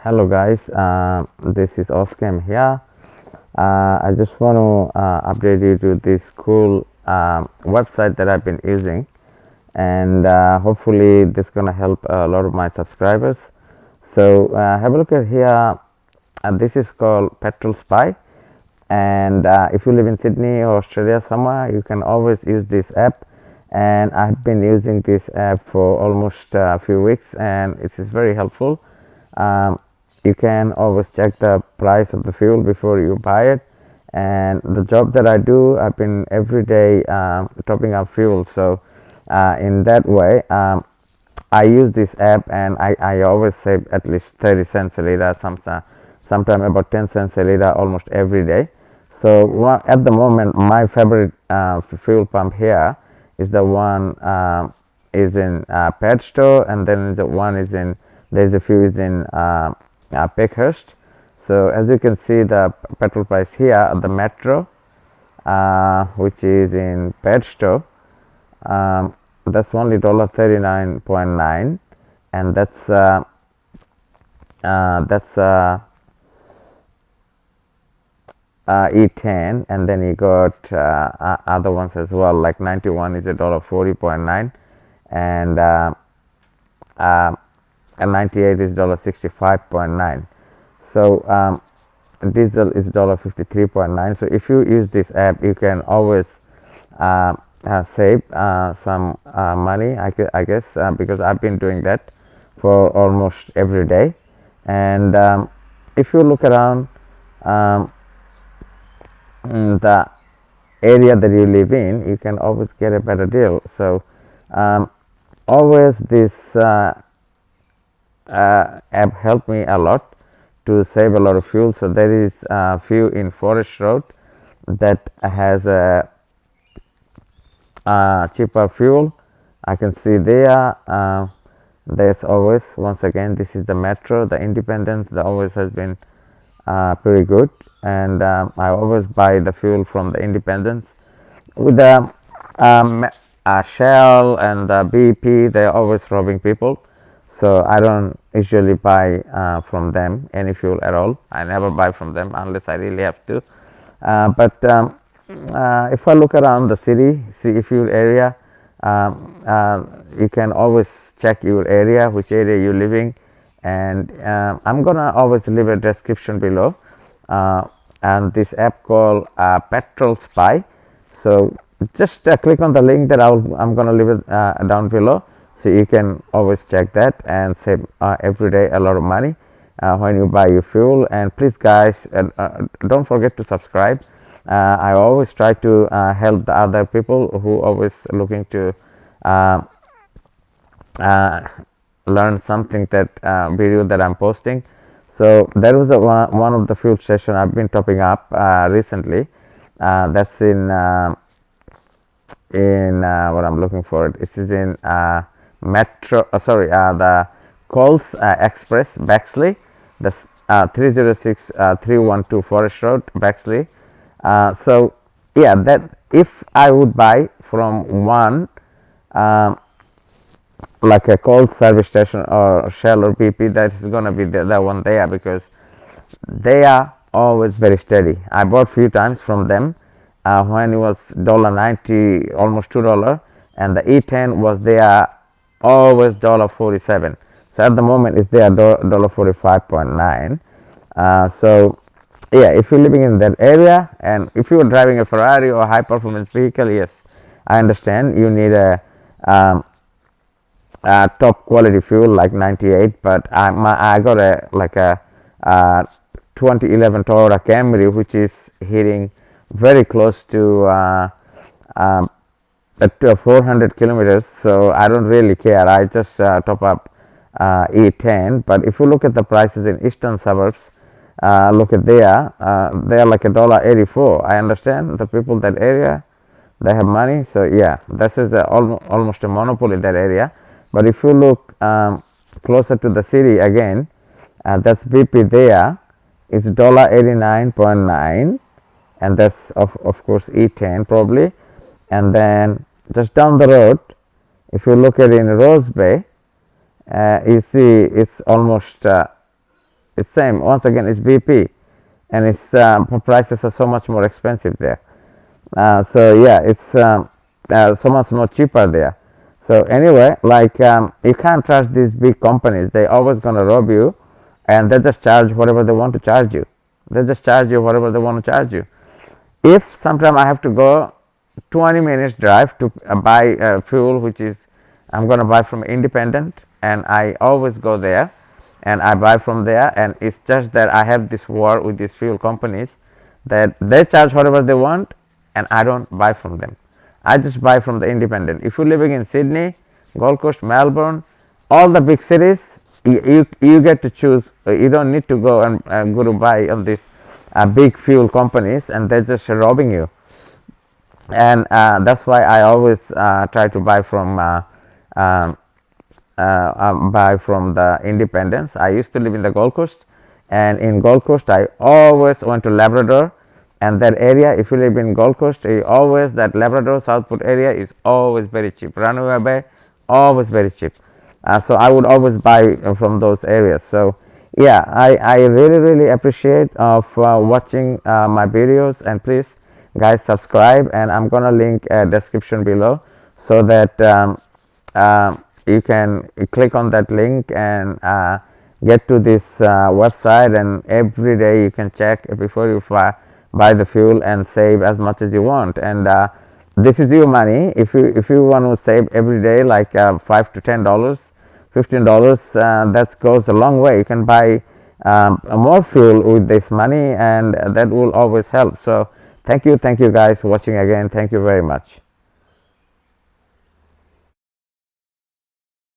Hello guys, this is Oscar here. I just want to update you to this cool website that I've been using, and hopefully this is gonna help a lot of my subscribers. So have a look at here. This is called Petrolspy, and if you live in Sydney or Australia somewhere, you can always use this app. And I've been using this app for almost a few weeks, and it is very helpful. Um, you can always check the price of the fuel before you buy it. And the job that I do, I've been every day topping up fuel. So in that way, I use this app, and I always save at least 30 cents a liter, sometime about 10 cents a liter almost every day. So at the moment, my favorite fuel pump here is the one is in Petrole, and then the one is in, there's a few is in Peckhurst. So as you can see, the petrol price here at the Metro, which is in Petrole, that's only $39.9, and that's E10, and then you got other ones as well, like 91 is $40.9, and 98 is $65.9. So diesel is $53.9. So if you use this app, you can always save some money, I guess, because I've been doing that for almost every day. And if you look around the area that you live in, you can always get a better deal. So always this app helped me a lot to save a lot of fuel. So there is a few in Forest Road that has a cheaper fuel. I can see there. There's always, once again, this is the Metro, the Independence, that always has been pretty good, and I always buy the fuel from the Independence. With the Shell and the BP, they're always robbing people, so I don't usually buy from them any fuel at all. I never buy from them unless I really have to. But if I look around the city, see if your area, you can always check your area, which area you're living, and I'm gonna always leave a description below, and this app called Patrolspy. So just click on the link that I'm gonna leave it down below, so you can always check that and save every day a lot of money when you buy your fuel. And please guys, don't forget to subscribe. I always try to help the other people who always looking to learn something that video that I'm posting. So there was one of the fuel station I've been topping up recently. That's in what I'm looking for. It is in Metro. The Coles Express, Bexley. The 306-312 Forest Road, Bexley. So yeah, that if I would buy from one like a Coles service station or Shell or BP, that is going to be the one there, because they are always very steady. I bought few times from them when it was $1.90, almost $2, and the E10 was there always $1.47. So at the moment it's there $1.45.9. So yeah, if you're living in that area, and if you're driving a Ferrari or high performance vehicle, yes, I understand you need a top quality fuel like 98, but I got a 2011 Toyota Camry, which is hitting very close to 400 kilometers, so I don't really care. I just top up E10. But if you look at the prices in eastern suburbs, look at there, they are like $1.84. I understand the people that area, they have money, so yeah, this is almost a monopoly in that area. But if you look closer to the city again, that's BP there, it's $1.89.9, and that's of course E10 probably. And then just down the road, if you look at in Rose Bay, you see it's almost It's same. Once again, it's BP, and its prices are so much more expensive there. So yeah, it's so much more cheaper there. So anyway, like you can't trust these big companies. They always gonna rob you, and they just charge whatever they want to charge you. They just charge you whatever they want to charge you. If sometime I have to go 20 minutes drive to buy fuel, which is I'm gonna buy from independent, and I always go there, and I buy from there, and it's just that I have this war with these fuel companies that they charge whatever they want, and I don't buy from them. I just buy from the independent. If you're living in Sydney, Gold Coast, Melbourne, all the big cities, you get to choose. You don't need to go and go to buy all these big fuel companies, and they're just robbing you. And that's why I always try to um, buy from the independents. I used to live in the Gold Coast, and in Gold Coast I always went to Labrador, and that area, if you live in Gold Coast, always that Labrador Southport area is always very cheap. Runaway Bay, always very cheap. So I would always buy from those areas. So yeah, I really appreciate of watching my videos, and please guys subscribe, and I'm gonna link a description below so that you can click on that link and get to this website, and every day you can check before you buy the fuel and save as much as you want. And this is your money. If you want to save every day like $5 to $10, $15, that goes a long way. You can buy more fuel with this money, and that will always help. So thank you guys for watching again. Thank you very much.